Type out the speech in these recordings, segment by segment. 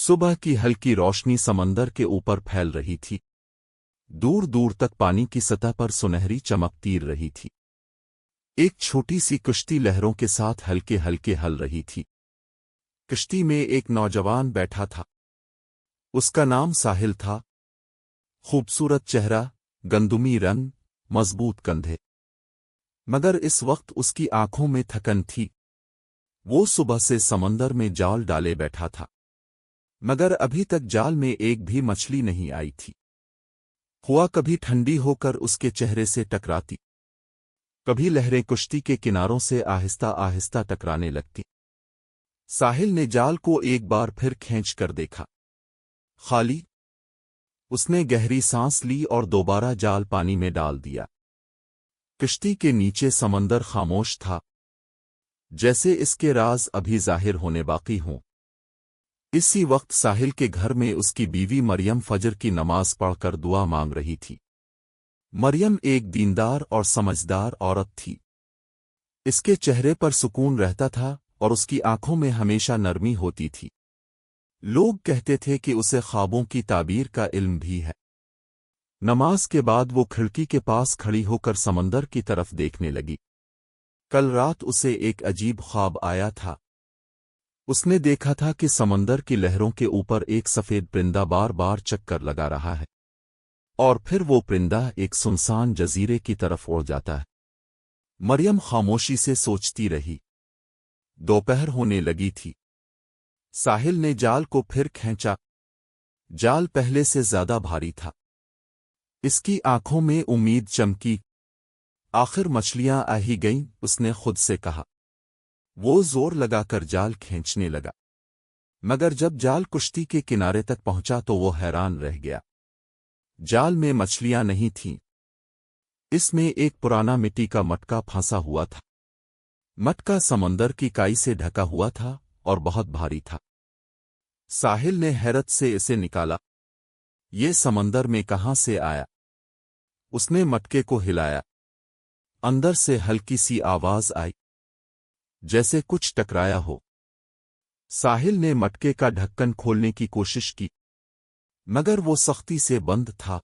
صبح की हल्की रोशनी समंदर के ऊपर फैल रही थी। दूर दूर तक पानी की सतह पर सुनहरी चमक तीर रही थी। एक छोटी सी कश्ती लहरों के साथ हल्के हल्के हल रही थी। कश्ती में एक नौजवान बैठा था। उसका नाम साहिल था। खूबसूरत चेहरा, गंदुमी रंग, मजबूत कंधे। मगर इस वक्त उसकी आंखों में थकन थी। वो सुबह से समंदर में जाल डाले बैठा था, मगर अभी तक जाल में एक भी मछली नहीं आई थी। हुआ कभी ठंडी होकर उसके चेहरे से टकराती, कभी लहरें कश्ती के किनारों से आहिस्ता आहिस्ता टकराने लगती। साहिल ने जाल को एक बार फिर खींच कर देखा। खाली। उसने गहरी सांस ली और दोबारा जाल पानी में डाल दिया। कश्ती के नीचे समंदर खामोश था, जैसे इसके राज अभी जाहिर होने बाकी हों। इसी वक्त साहिल के घर में उसकी बीवी मरियम फजर की नमाज पढ़कर दुआ मांग रही थी। मरियम एक दीनदार और समझदार औरत थी। इसके चेहरे पर सुकून रहता था और उसकी आंखों में हमेशा नरमी होती थी। लोग कहते थे कि उसे ख्वाबों की ताबीर का इल्म भी है। नमाज के बाद वो खिड़की के पास खड़ी होकर समंदर की तरफ देखने लगी। कल रात उसे एक अजीब ख्वाब आया था। उसने देखा था कि समंदर की लहरों के ऊपर एक सफेद परिंदा बार बार चक्कर लगा रहा है, और फिर वो परिंदा एक सुनसान जजीरे की तरफ उड़ जाता है। मरियम खामोशी से सोचती रही। दोपहर होने लगी थी। साहिल ने जाल को फिर खींचा। जाल पहले से ज्यादा भारी था। इसकी आंखों में उम्मीद चमकी। आखिर मछलियां आ ही गईं, उसने खुद से कहा। वो जोर लगाकर जाल खींचने लगा, मगर जब जाल कश्ती के किनारे तक पहुंचा तो वो हैरान रह गया। जाल में मछलियां नहीं थीं। इसमें एक पुराना मिट्टी का मटका फंसा हुआ था। मटका समंदर की काई से ढका हुआ था और बहुत भारी था। साहिल ने हैरत से इसे निकाला। ये समंदर में कहां से आया? उसने मटके को हिलाया। अंदर से हल्की सी आवाज आई, जैसे कुछ टकराया हो। साहिल ने मटके का ढक्कन खोलने की कोशिश की, मगर वो सख्ती से बंद था।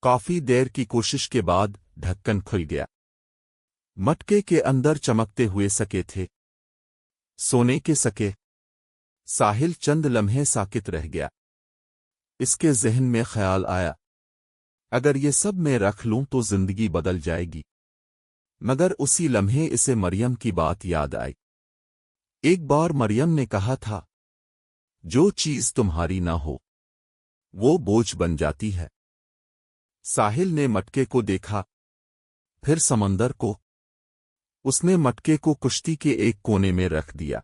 काफी देर की कोशिश के बाद ढक्कन खुल गया। मटके के अंदर चमकते हुए सके थे, सोने के सके। साहिल चंद लम्हे साकित रह गया। इसके ज़हन में ख्याल आया, अगर ये सब मैं रख लूं तो जिंदगी बदल जाएगी। मगर उसी लम्हे इसे मरियम की बात याद आई। एक बार मरियम ने कहा था, जो चीज तुम्हारी ना हो वो बोझ बन जाती है। साहिल ने मटके को देखा, फिर समंदर को। उसने मटके को कश्ती के एक कोने में रख दिया।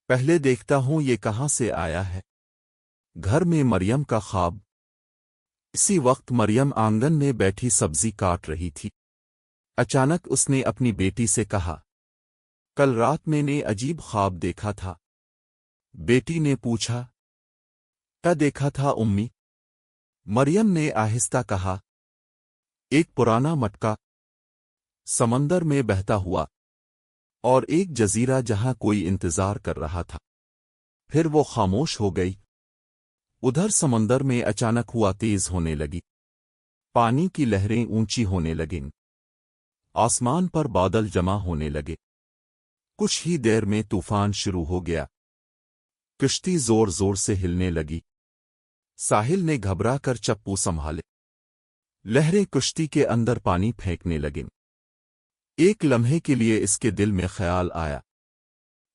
पहले देखता हूं ये कहां से आया है। घर में मरियम का ख्वाब। इसी वक्त मरियम आंगन में बैठी सब्जी काट रही थी। अचानक उसने अपनी बेटी से कहा, कल रात मैंने अजीब ख्वाब देखा था। बेटी ने पूछा, क्या देखा था उम्मी? मरियम ने आहिस्ता कहा, एक पुराना मटका समंदर में बहता हुआ, और एक जजीरा जहां कोई इंतजार कर रहा था। फिर वो खामोश हो गई। उधर समंदर में अचानक हुआ तेज होने लगी। पानी की लहरें ऊंची होने लगीं। आसमान पर बादल जमा होने लगे। कुछ ही देर में तूफान शुरू हो गया। कश्ती जोर जोर से हिलने लगी। साहिल ने घबरा कर चप्पू संभाले। लहरें कश्ती के अंदर पानी फेंकने लगीं। एक लम्हे के लिए इसके दिल में ख्याल आया,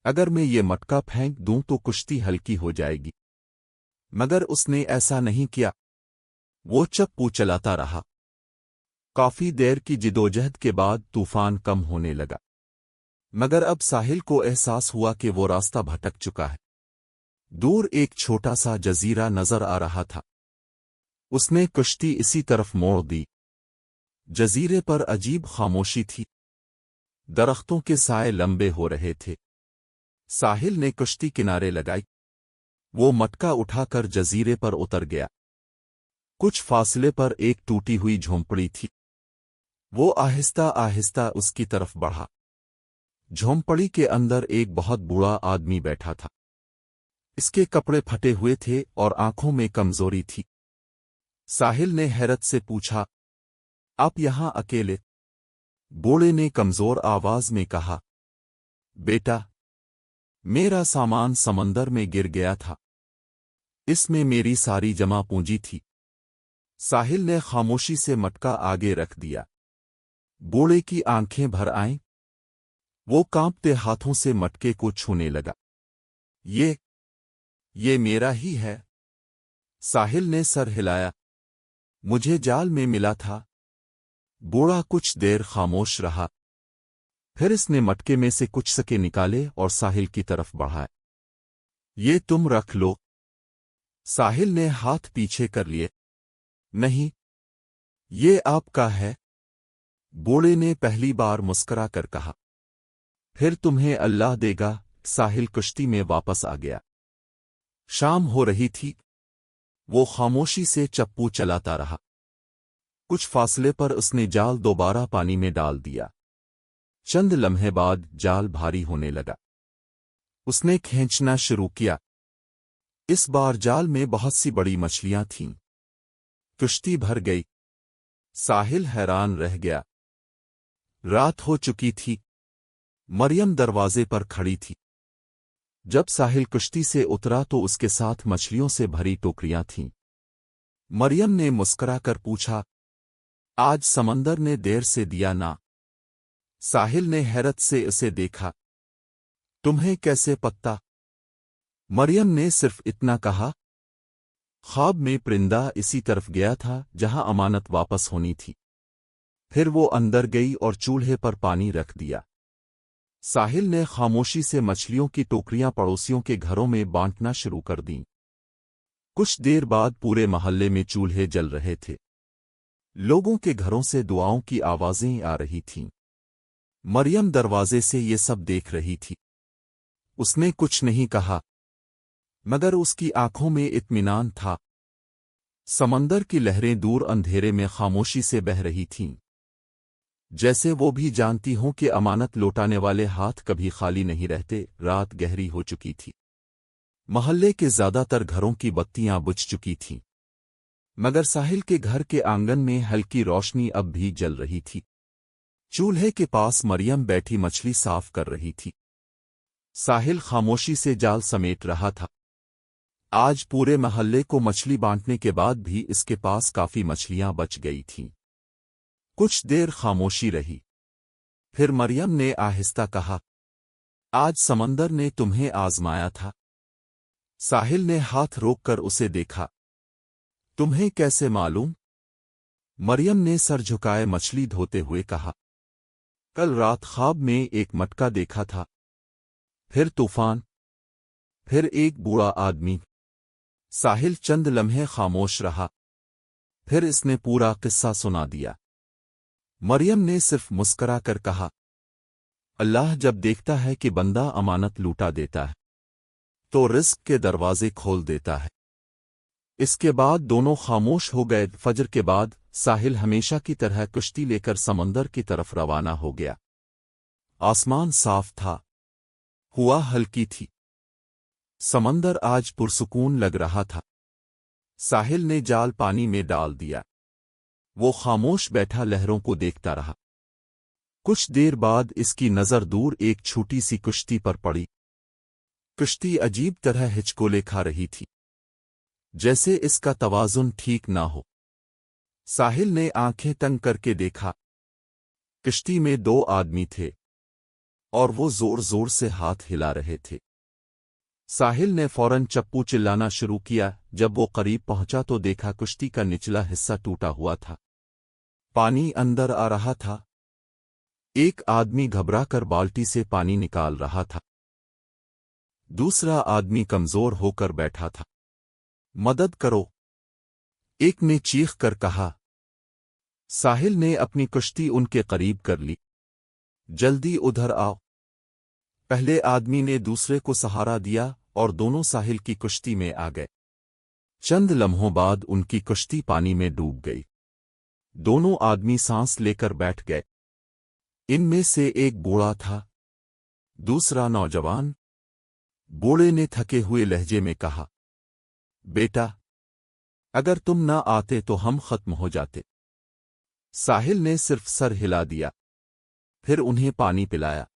अगर मैं ये मटका फेंक दूं तो कश्ती हल्की हो जाएगी। मगर उसने ऐसा नहीं किया। वो चप्पू चलाता रहा। काफी देर की जिदोजहद के बाद तूफान कम होने लगा, मगर अब साहिल को एहसास हुआ कि वो रास्ता भटक चुका है। दूर एक छोटा सा जजीरा नजर आ रहा था। उसने कश्ती इसी तरफ मोड़ दी। जजीरे पर अजीब खामोशी थी। दरख्तों के साए लंबे हो रहे थे। साहिल ने कश्ती किनारे लगाई। वो मटका उठाकर जजीरे पर उतर गया। कुछ फासले पर एक टूटी हुई झोंपड़ी थी। वो आहिस्ता आहिस्ता उसकी तरफ बढ़ा। झोंपड़ी के अंदर एक बहुत बूढ़ा आदमी बैठा था। اس کے کپڑے پھٹے ہوئے تھے اور آنکھوں میں کمزوری تھی۔ ساحل نے حیرت سے پوچھا، آپ یہاں اکیلے؟ بوڑھے نے کمزور آواز میں کہا، بیٹا، میرا سامان سمندر میں گر گیا تھا، اس میں میری ساری جمع پونجی تھی۔ ساحل نے خاموشی سے مٹکا آگے رکھ دیا۔ بوڑھے کی آنکھیں بھر آئیں، وہ کانپتے ہاتھوں سے مٹکے کو چھونے لگا۔ یہ میرا ہی ہے۔ ساحل نے سر ہلایا، مجھے جال میں ملا تھا۔ بوڑھا کچھ دیر خاموش رہا، پھر اس نے مٹکے میں سے کچھ سکے نکالے اور ساحل کی طرف بڑھائے۔ یہ تم رکھ لو۔ ساحل نے ہاتھ پیچھے کر لیے۔ نہیں، یہ آپ کا ہے، بوڑھے نے پہلی بار مسکرا کر کہا۔ پھر تمہیں اللہ دے گا۔ ساحل کشتی میں واپس آ گیا۔ شام ہو رہی تھی، وہ خاموشی سے چپو چلاتا رہا۔ کچھ فاصلے پر اس نے جال دوبارہ پانی میں ڈال دیا۔ چند لمحے بعد جال بھاری ہونے لگا۔ اس نے کھینچنا شروع کیا۔ اس بار جال میں بہت سی بڑی مچھلیاں تھیں۔ کشتی بھر گئی۔ ساحل حیران رہ گیا۔ رات ہو چکی تھی۔ مریم دروازے پر کھڑی تھی۔ جب ساحل کشتی سے اترا تو اس کے ساتھ مچھلیوں سے بھری ٹوکریاں تھیں۔ مریم نے مسکرا کر پوچھا، آج سمندر نے دیر سے دیا نا؟ ساحل نے حیرت سے اسے دیکھا۔ تمہیں کیسے پتہ؟ مریم نے صرف اتنا کہا، خواب میں پرندہ اسی طرف گیا تھا جہاں امانت واپس ہونی تھی۔ پھر وہ اندر گئی اور چولہے پر پانی رکھ دیا۔ ساحل نے خاموشی سے مچھلیوں کی ٹوکریاں پڑوسیوں کے گھروں میں بانٹنا شروع کر دیں۔ کچھ دیر بعد پورے محلے میں چولہے جل رہے تھے۔ لوگوں کے گھروں سے دعاؤں کی آوازیں آ رہی تھیں۔ مریم دروازے سے یہ سب دیکھ رہی تھی۔ اس نے کچھ نہیں کہا، مگر اس کی آنکھوں میں اطمینان تھا۔ سمندر کی لہریں دور اندھیرے میں خاموشی سے بہہ رہی تھیں، جیسے وہ بھی جانتی ہوں کہ امانت لوٹانے والے ہاتھ کبھی خالی نہیں رہتے۔ رات گہری ہو چکی تھی۔ محلے کے زیادہ تر گھروں کی بتیاں بجھ چکی تھیں، مگر ساحل کے گھر کے آنگن میں ہلکی روشنی اب بھی جل رہی تھی۔ چولہے کے پاس مریم بیٹھی مچھلی صاف کر رہی تھی۔ ساحل خاموشی سے جال سمیٹ رہا تھا۔ آج پورے محلے کو مچھلی بانٹنے کے بعد بھی اس کے پاس کافی مچھلیاں بچ گئی تھیں۔ کچھ دیر خاموشی رہی، پھر مریم نے آہستہ کہا، آج سمندر نے تمہیں آزمایا تھا۔ ساحل نے ہاتھ روک کر اسے دیکھا۔ تمہیں کیسے معلوم؟ مریم نے سر جھکائے مچھلی دھوتے ہوئے کہا، کل رات خواب میں ایک مٹکا دیکھا تھا، پھر طوفان، پھر ایک بوڑھا آدمی۔ ساحل چند لمحے خاموش رہا، پھر اس نے پورا قصہ سنا دیا۔ مریم نے صرف مسکرا کر کہا، اللہ جب دیکھتا ہے کہ بندہ امانت لوٹا دیتا ہے تو رزق کے دروازے کھول دیتا ہے۔ اس کے بعد دونوں خاموش ہو گئے۔ فجر کے بعد ساحل ہمیشہ کی طرح کشتی لے کر سمندر کی طرف روانہ ہو گیا۔ آسمان صاف تھا، ہوا ہلکی تھی، سمندر آج پرسکون لگ رہا تھا۔ ساحل نے جال پانی میں ڈال دیا۔ وہ خاموش بیٹھا لہروں کو دیکھتا رہا۔ کچھ دیر بعد اس کی نظر دور ایک چھوٹی سی کشتی پر پڑی۔ کشتی عجیب طرح ہچکولے کھا رہی تھی، جیسے اس کا توازن ٹھیک نہ ہو۔ ساحل نے آنکھیں تنگ کر کے دیکھا۔ کشتی میں 2 آدمی تھے اور وہ زور زور سے ہاتھ ہلا رہے تھے۔ ساحل نے فوراً چپو چلانا شروع کیا۔ جب وہ قریب پہنچا تو دیکھا کشتی کا نچلا حصہ ٹوٹا ہوا تھا، پانی اندر آ رہا تھا۔ ایک آدمی گھبرا کر بالٹی سے پانی نکال رہا تھا، دوسرا آدمی کمزور ہو کر بیٹھا تھا۔ مدد کرو، ایک نے چیخ کر کہا۔ ساحل نے اپنی کشتی ان کے قریب کر لی۔ جلدی ادھر آؤ۔ پہلے آدمی نے دوسرے کو سہارا دیا اور دونوں ساحل کی کشتی میں آ گئے۔ چند لمحوں بعد ان کی کشتی پانی میں ڈوب گئی۔ دونوں آدمی سانس لے کر بیٹھ گئے۔ ان میں سے ایک بوڑھا تھا، دوسرا نوجوان۔ बूढ़े ने थके हुए लहजे में कहा, बेटा, अगर तुम ना आते तो हम खत्म हो जाते। साहिल ने सिर्फ सर हिला दिया, फिर उन्हें पानी पिलाया।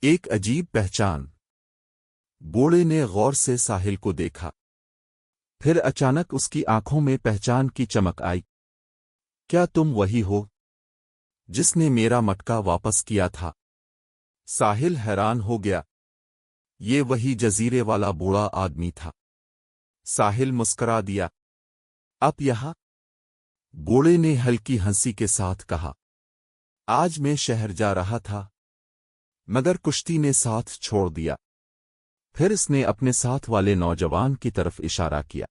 एक अजीब पहचान। बूढ़े ने गौर से साहिल को देखा, फिर अचानक उसकी आंखों में पहचान की चमक आई। क्या तुम वही हो जिसने मेरा मटका वापस किया था? साहिल हैरान हो गया। ये वही जजीरे वाला बूढ़ा आदमी था। साहिल मुस्करा दिया। आप यहाँ? बूढ़े ने हल्की हंसी के साथ कहा, आज मैं शहर जा रहा था, मगर कुश्ती ने साथ छोड़ दिया। फिर इसने अपने साथ वाले नौजवान की तरफ इशारा किया।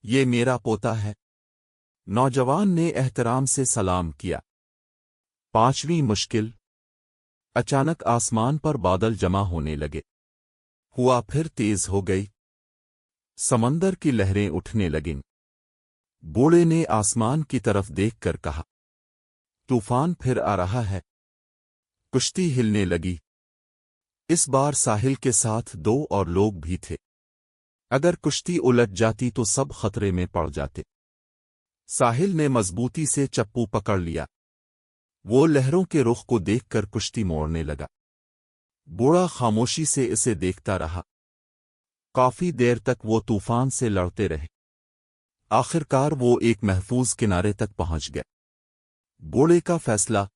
ये मेरा पोता है। नौजवान ने एहतराम से सलाम किया। पांचवीं मुश्किल। अचानक आसमान पर बादल जमा होने लगे। हुआ फिर तेज हो गई। समंदर की लहरें उठने लगीं। बूढ़े ने आसमान की तरफ देखकर कहा, तूफान फिर आ रहा है। कुश्ती हिलने लगी। इस बार साहिल के साथ 2 और लोग भी थे। अगर कुश्ती उलट जाती तो सब खतरे में पड़ जाते। साहिल ने मजबूती से चप्पू पकड़ लिया। वो लहरों के रुख को देखकर कुश्ती मोड़ने लगा। बूढ़ा खामोशी से इसे देखता रहा। काफी देर तक वो तूफान से लड़ते रहे। आखिरकार वो एक महफूज किनारे तक पहुंच गए। बूढ़े का फैसला।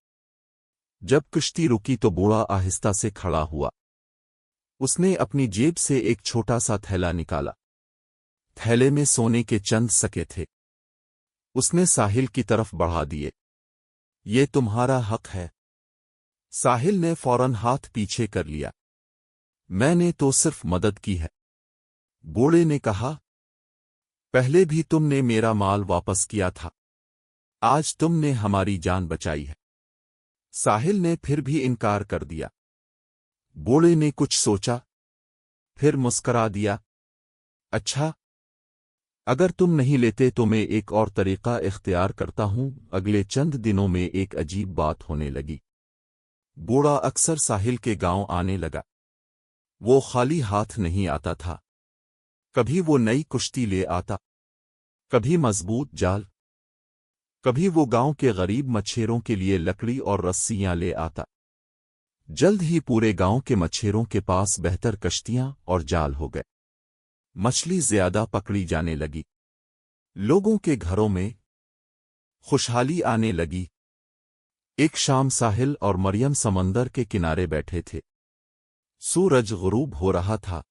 जब कुश्ती रुकी तो बूढ़ा आहिस्ता से खड़ा हुआ। उसने अपनी जेब से एक छोटा सा थैला निकाला। थैले में सोने के चंद सके थे। उसने साहिल की तरफ बढ़ा दिए। ये तुम्हारा हक है। साहिल ने फौरन हाथ पीछे कर लिया। मैंने तो सिर्फ मदद की है। बूढ़े ने कहा, पहले भी तुमने मेरा माल वापस किया था। आज तुमने हमारी जान बचाई है। साहिल ने फिर भी इनकार कर दिया। बूढ़े ने कुछ सोचा, फिर मुस्करा दिया। अच्छा, अगर तुम नहीं लेते तो मैं एक और तरीका इख्तियार करता हूं। अगले चंद दिनों में एक अजीब बात होने लगी। बूढ़ा अक्सर साहिल के गांव आने लगा। वो खाली हाथ नहीं आता था। कभी वो नई कुश्ती ले आता, कभी मजबूत जाल, कभी वो गांव के गरीब मच्छेरों के लिए लकड़ी और रस्सियां ले आता। जल्द ही पूरे गांव के मच्छेरों के पास बेहतर कश्तियां और जाल हो गए। मछली ज्यादा पकड़ी जाने लगी। लोगों के घरों में खुशहाली आने लगी। एक शाम साहिल और मरियम समंदर के किनारे बैठे थे। सूरज गुरूब हो रहा था।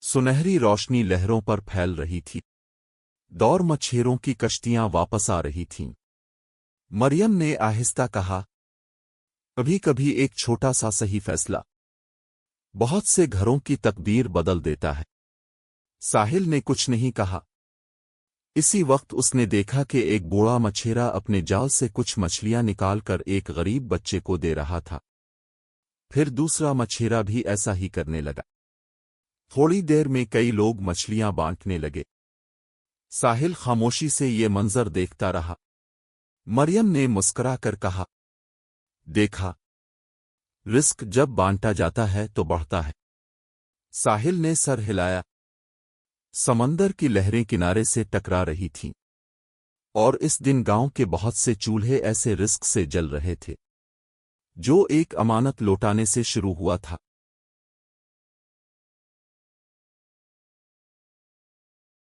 सुनहरी रोशनी लहरों पर फैल रही थी। दौर मच्छेरों की कश्तियां वापस आ रही थीं। मरियम ने आहिस्ता कहा, कभी कभी एक छोटा सा सही फैसला बहुत से घरों की तकदीर बदल देता है। साहिल ने कुछ नहीं कहा। इसी वक्त उसने देखा कि एक बूढ़ा मछेरा अपने जाल से कुछ मछलियां निकालकर एक गरीब बच्चे को दे रहा था। फिर दूसरा मछेरा भी ऐसा ही करने लगा। थोड़ी देर में कई लोग मछलियां बांटने लगे। साहिल खामोशी से ये मंजर देखता रहा। मरियम ने मुस्कुरा कर कहा, देखा, रिस्क जब बांटा जाता है तो बढ़ता है। साहिल ने सर हिलाया। समंदर की लहरें किनारे से टकरा रही थीं, और इस दिन गांव के बहुत से चूल्हे ऐसे रिस्क से जल रहे थे। जो एक अमानत लौटाने से शुरू हुआ था,